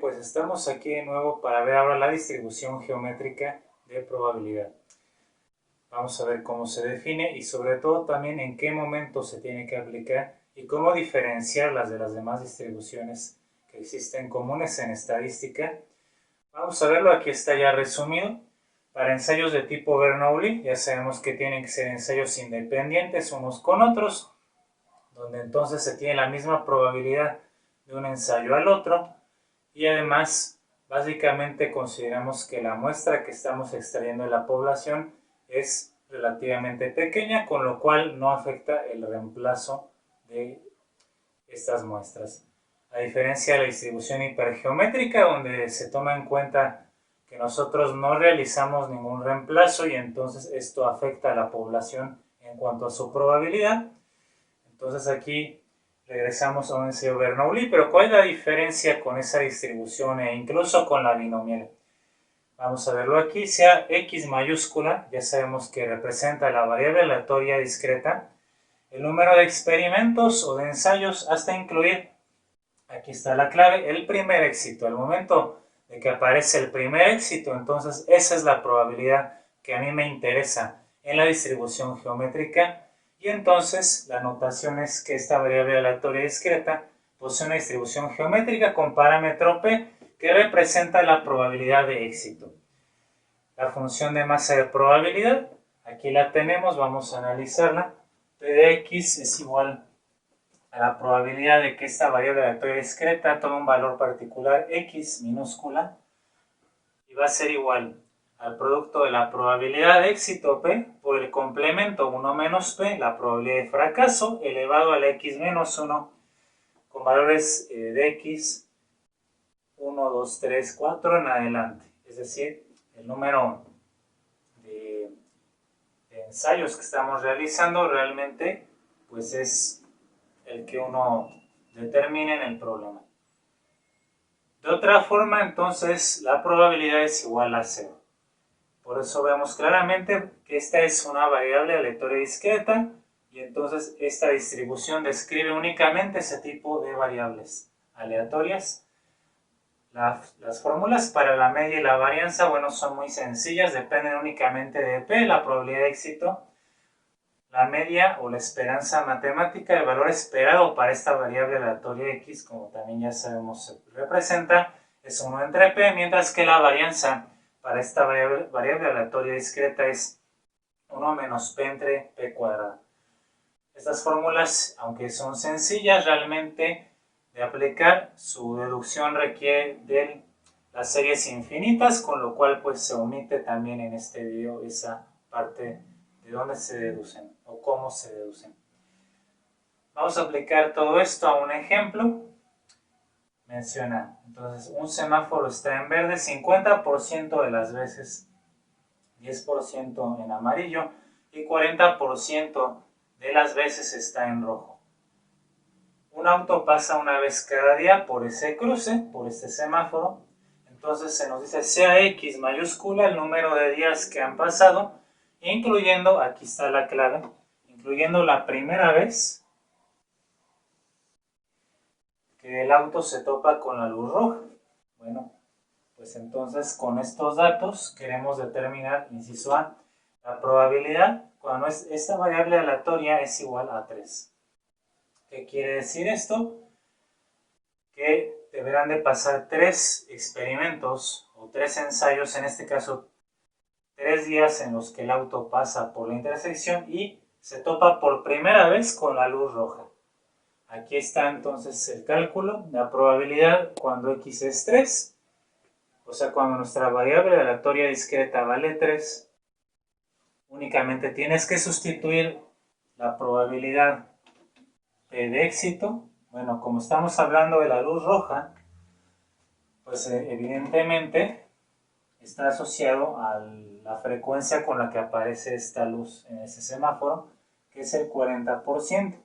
pues estamos aquí de nuevo para ver ahora la distribución geométrica de probabilidad. Vamos a ver cómo se define y sobre todo también en qué momento se tiene que aplicar y cómo diferenciarlas de las demás distribuciones que existen comunes en estadística. Vamos a verlo, aquí está ya resumido. Para ensayos de tipo Bernoulli ya sabemos que tienen que ser ensayos independientes unos con otros, donde entonces se tiene la misma probabilidad de un ensayo al otro y además básicamente consideramos que la muestra que estamos extrayendo de la población es relativamente pequeña, con lo cual no afecta el reemplazo de estas muestras. A diferencia de la distribución hipergeométrica, donde se toma en cuenta que nosotros no realizamos ningún reemplazo y entonces esto afecta a la población en cuanto a su probabilidad. Entonces aquí regresamos a un ensayo Bernoulli, pero ¿cuál es la diferencia con esa distribución e incluso con la binomial? Vamos a verlo aquí, sea X mayúscula, ya sabemos que representa la variable aleatoria discreta, el número de experimentos o de ensayos hasta incluir, aquí está la clave, el primer éxito. Al momento de que aparece el primer éxito, entonces esa es la probabilidad que a mí me interesa en la distribución geométrica. Y entonces la notación es que esta variable aleatoria discreta posee una distribución geométrica con parámetro P que representa la probabilidad de éxito. La función de masa de probabilidad, aquí la tenemos, vamos a analizarla. P de X es igual a la probabilidad de que esta variable aleatoria discreta tome un valor particular X minúscula y va a ser igual al producto de la probabilidad de éxito P por el complemento 1 menos P, la probabilidad de fracaso, elevado a la X menos 1 con valores de X 1, 2, 3, 4 en adelante. Es decir, el número de ensayos que estamos realizando realmente pues es el que uno determine en el problema. De otra forma, entonces, la probabilidad es igual a 0. Por eso vemos claramente que esta es una variable aleatoria discreta y entonces esta distribución describe únicamente ese tipo de variables aleatorias. Las fórmulas para la media y la varianza, bueno, son muy sencillas, dependen únicamente de P, la probabilidad de éxito. La media o la esperanza matemática, el valor esperado para esta variable aleatoria X, como también ya sabemos se representa, es 1 entre P, mientras que la varianza para esta variable aleatoria discreta es 1 menos P entre P cuadrado. Estas fórmulas, aunque son sencillas realmente de aplicar, su deducción requiere de las series infinitas, con lo cual pues se omite también en este video esa parte de dónde se deducen o cómo se deducen. Vamos a aplicar todo esto a un ejemplo. Menciona, entonces, un semáforo está en verde 50% de las veces, 10% en amarillo y 40% de las veces está en rojo. Un auto pasa una vez cada día por ese cruce, por este semáforo. Entonces se nos dice sea X mayúscula el número de días que han pasado, incluyendo, aquí está la clave, incluyendo la primera vez que el auto se topa con la luz roja. Bueno, pues entonces con estos datos queremos determinar, inciso A, la probabilidad cuando esta variable aleatoria es igual a 3. ¿Qué quiere decir esto? Que deberán de pasar 3 experimentos o 3 ensayos, en este caso 3 días en los que el auto pasa por la intersección y se topa por primera vez con la luz roja. Aquí está entonces el cálculo, la probabilidad cuando X es 3, o sea cuando nuestra variable aleatoria discreta vale 3, únicamente tienes que sustituir la probabilidad P de éxito. Bueno, como estamos hablando de la luz roja, pues evidentemente está asociado a la frecuencia con la que aparece esta luz en ese semáforo, que es el 40%.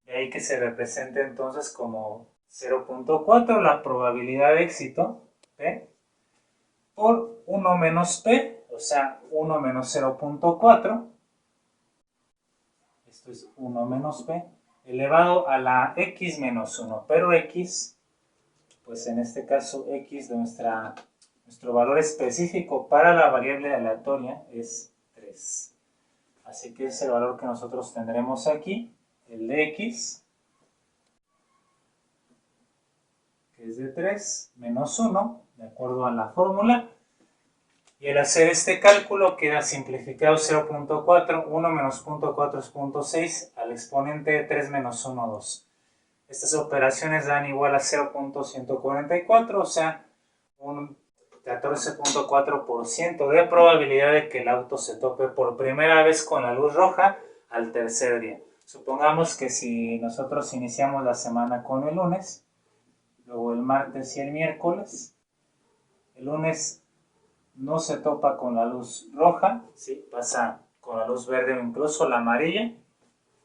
De ahí que se represente entonces como 0.4 la probabilidad de éxito, P, por 1 menos P, o sea, 1 menos 0.4, esto es 1 menos P, elevado a la X menos 1, pero X pues en este caso x de nuestro valor específico para la variable aleatoria es 3. Así que ese es el valor que nosotros tendremos aquí, el de x, que es de 3 menos 1, de acuerdo a la fórmula. Y al hacer este cálculo queda simplificado 0.4, 1 menos 0.4 es 0.6, al exponente de 3 menos 1, 2. Estas operaciones dan igual a 0.144, o sea, un 14.4% de probabilidad de que el auto se tope por primera vez con la luz roja al tercer día. Supongamos que si nosotros iniciamos la semana con el lunes, luego el martes y el miércoles, el lunes no se topa con la luz roja, ¿sí? Pasa con la luz verde o incluso la amarilla.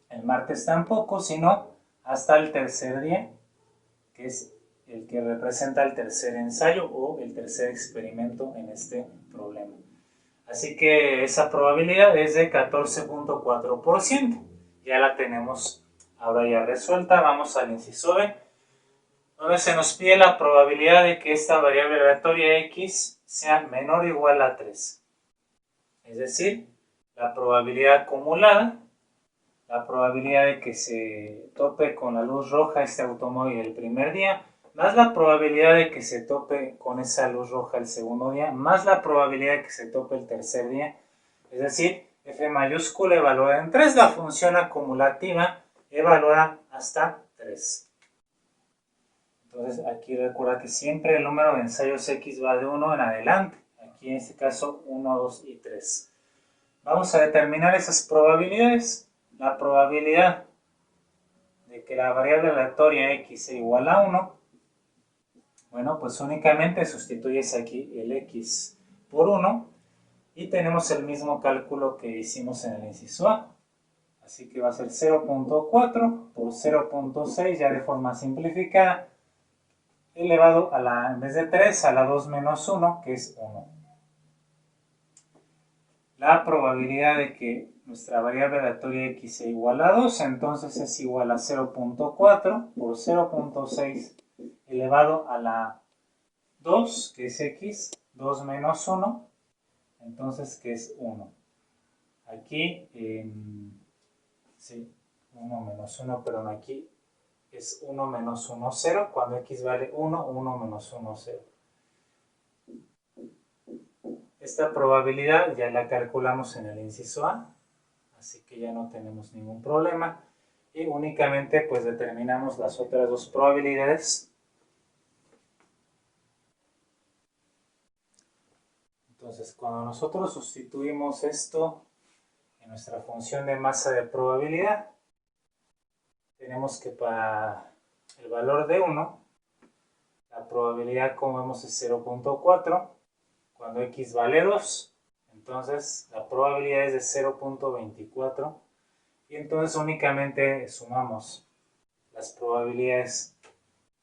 El martes tampoco, sino hasta el tercer día, que es el que representa el tercer ensayo o el tercer experimento en este problema. Así que esa probabilidad es de 14.4%. Ya la tenemos ahora ya resuelta. Vamos al inciso B, donde se nos pide la probabilidad de que esta variable aleatoria x sea menor o igual a 3. Es decir, la probabilidad acumulada, la probabilidad de que se tope con la luz roja este automóvil el primer día, más la probabilidad de que se tope con esa luz roja el segundo día, más la probabilidad de que se tope el tercer día. Es decir, f mayúscula evaluada en 3, la función acumulativa evaluada hasta 3. Entonces aquí recuerda que siempre el número de ensayos x va de 1 en adelante. Aquí en este caso 1, 2 y 3. Vamos a determinar esas probabilidades. La probabilidad de que la variable aleatoria x sea igual a 1, bueno, pues únicamente sustituyes aquí el x por 1 y tenemos el mismo cálculo que hicimos en el inciso A. Así que va a ser 0.4 por 0.6 ya de forma simplificada, elevado a la, en vez de 3, a la 2 menos 1, que es 1. La probabilidad de que nuestra variable aleatoria x sea igual a 2, entonces es igual a 0.4 por 0.6 elevado a la 2, que es x, 2 menos 1, entonces que es 1. Aquí, sí, 1 menos 1, perdón, aquí es 1 menos 1, 0, cuando x vale 1, 1 menos 1, 0. Esta probabilidad ya la calculamos en el inciso A, así que ya no tenemos ningún problema. Y únicamente pues determinamos las otras dos probabilidades. Entonces cuando nosotros sustituimos esto en nuestra función de masa de probabilidad, tenemos que para el valor de 1, la probabilidad como vemos es 0.4, cuando x vale 2, entonces la probabilidad es de 0.24 y entonces únicamente sumamos las probabilidades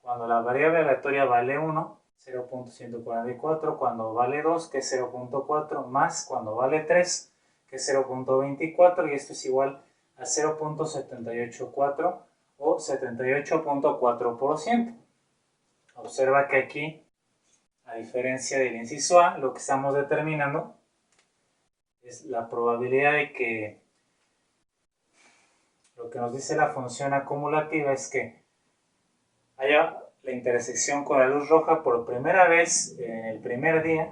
cuando la variable aleatoria vale 1, 0.144, cuando vale 2, que es 0.4, más cuando vale 3, que es 0.24, y esto es igual a 0.784 o 78.4%. Observa que aquí, a diferencia del inciso A, lo que estamos determinando es la probabilidad de que, lo que nos dice la función acumulativa es que haya la intersección con la luz roja por primera vez en el primer día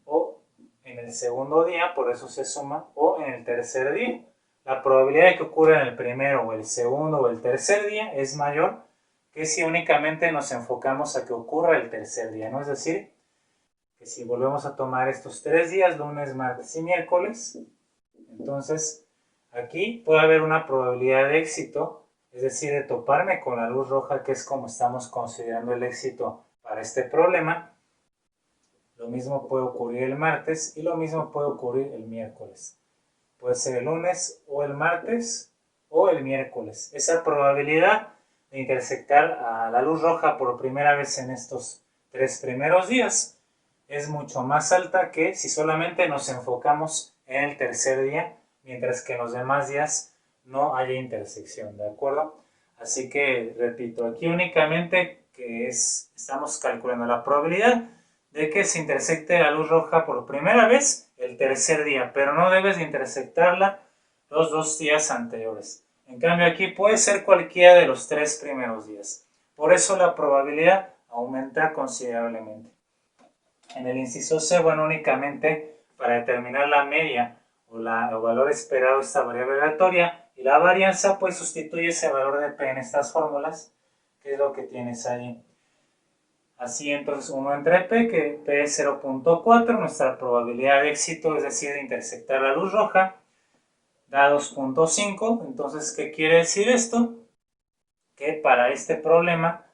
o en el segundo día, por eso se suma, o en el tercer día. La probabilidad de que ocurra en el primero o el segundo o el tercer día es mayor que si únicamente nos enfocamos a que ocurra el tercer día, ¿no? Es decir, que si volvemos a tomar estos 3 días, lunes, martes y miércoles, entonces aquí puede haber una probabilidad de éxito, es decir, de toparme con la luz roja, que es como estamos considerando el éxito para este problema. Lo mismo puede ocurrir el martes y lo mismo puede ocurrir el miércoles. Puede ser el lunes o el martes o el miércoles. Esa probabilidad de intersectar a la luz roja por primera vez en estos 3 primeros días es mucho más alta que si solamente nos enfocamos en el tercer día, mientras que en los demás días no haya intersección, ¿de acuerdo? Así que, repito, aquí únicamente estamos calculando la probabilidad de que se intersecte la luz roja por primera vez el tercer día, pero no debes de intersectarla los 2 días anteriores. En cambio aquí puede ser cualquiera de los 3 primeros días. Por eso la probabilidad aumenta considerablemente. En el inciso C, bueno, únicamente para determinar la media o el valor esperado de esta variable aleatoria y la varianza, pues sustituye ese valor de P en estas fórmulas, que es lo que tienes ahí. Así entonces 1 entre P, que P es 0.4, nuestra probabilidad de éxito, es decir, de intersectar la luz roja, da 2.5. Entonces, ¿qué quiere decir esto? Que para este problema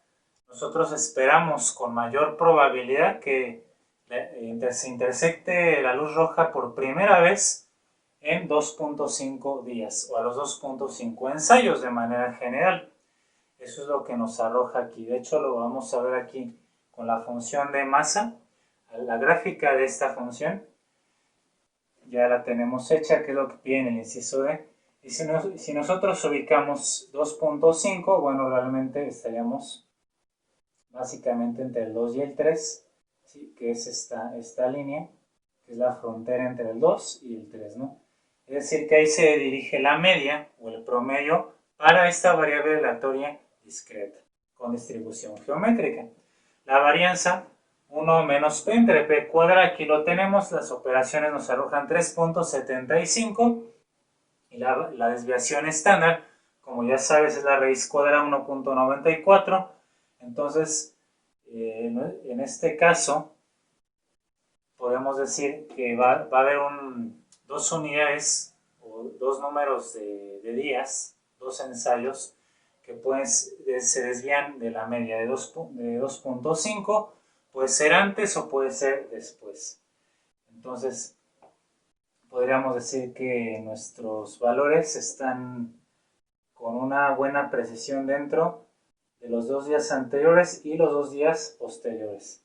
nosotros esperamos con mayor probabilidad que se intersecte la luz roja por primera vez en 2.5 días o a los 2.5 ensayos de manera general. Eso es lo que nos arroja aquí. De hecho, lo vamos a ver aquí con la función de masa. La gráfica de esta función ya la tenemos hecha, que es lo que pide en el inciso D. Y si nosotros ubicamos 2.5, bueno, realmente estaríamos básicamente entre el 2 y el 3, ¿sí? Que es esta línea, que es la frontera entre el 2 y el 3, ¿no? Es decir, que ahí se dirige la media o el promedio para esta variable aleatoria discreta con distribución geométrica. La varianza 1 menos P entre P cuadrada, aquí lo tenemos, las operaciones nos arrojan 3.75 y la desviación estándar, como ya sabes, es la raíz cuadrada 1.94. Entonces, en este caso, podemos decir que va a haber dos unidades o dos números de días, dos ensayos que se desvían de la media de 2.5, puede ser antes o puede ser después. Entonces, podríamos decir que nuestros valores están con una buena precisión dentro de los 2 días anteriores y los 2 días posteriores.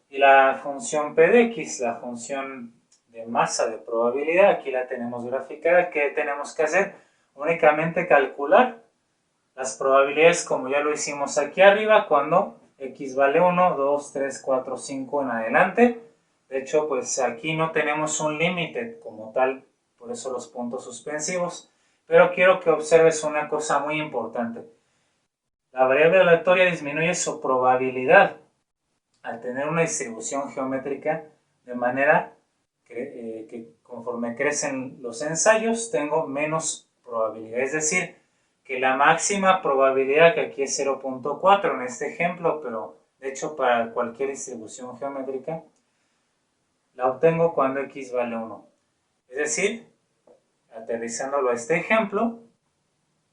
Y la función P de X, la función de masa de probabilidad, aquí la tenemos graficada. ¿Qué tenemos que hacer? Únicamente calcular las probabilidades como ya lo hicimos aquí arriba, cuando X vale 1, 2, 3, 4, 5 en adelante. De hecho, pues aquí no tenemos un límite como tal, por eso los puntos suspensivos. Pero quiero que observes una cosa muy importante. La variable aleatoria disminuye su probabilidad al tener una distribución geométrica, de manera que conforme crecen los ensayos tengo menos probabilidad. Es decir, que la máxima probabilidad, que aquí es 0.4 en este ejemplo, pero de hecho para cualquier distribución geométrica, la obtengo cuando X vale 1. Es decir, aterrizándolo a este ejemplo,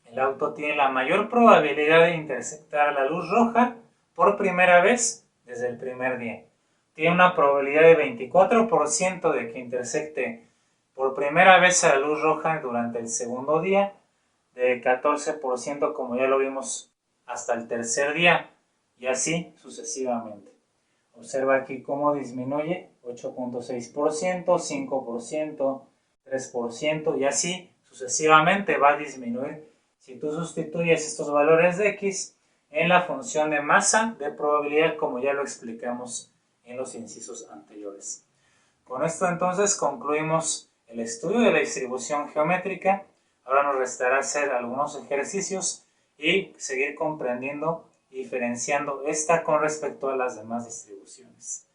el auto tiene la mayor probabilidad de intersectar la luz roja por primera vez desde el primer día. Tiene una probabilidad de 24% de que intersecte por primera vez a la luz roja durante el segundo día, de 14% como ya lo vimos hasta el tercer día, y así sucesivamente. Observa aquí cómo disminuye: 8.6%, 5%, 3%, y así sucesivamente va a disminuir si tú sustituyes estos valores de X en la función de masa de probabilidad, como ya lo explicamos en los incisos anteriores. Con esto entonces concluimos el estudio de la distribución geométrica. Ahora nos restará hacer algunos ejercicios y seguir comprendiendo y diferenciando esta con respecto a las demás distribuciones.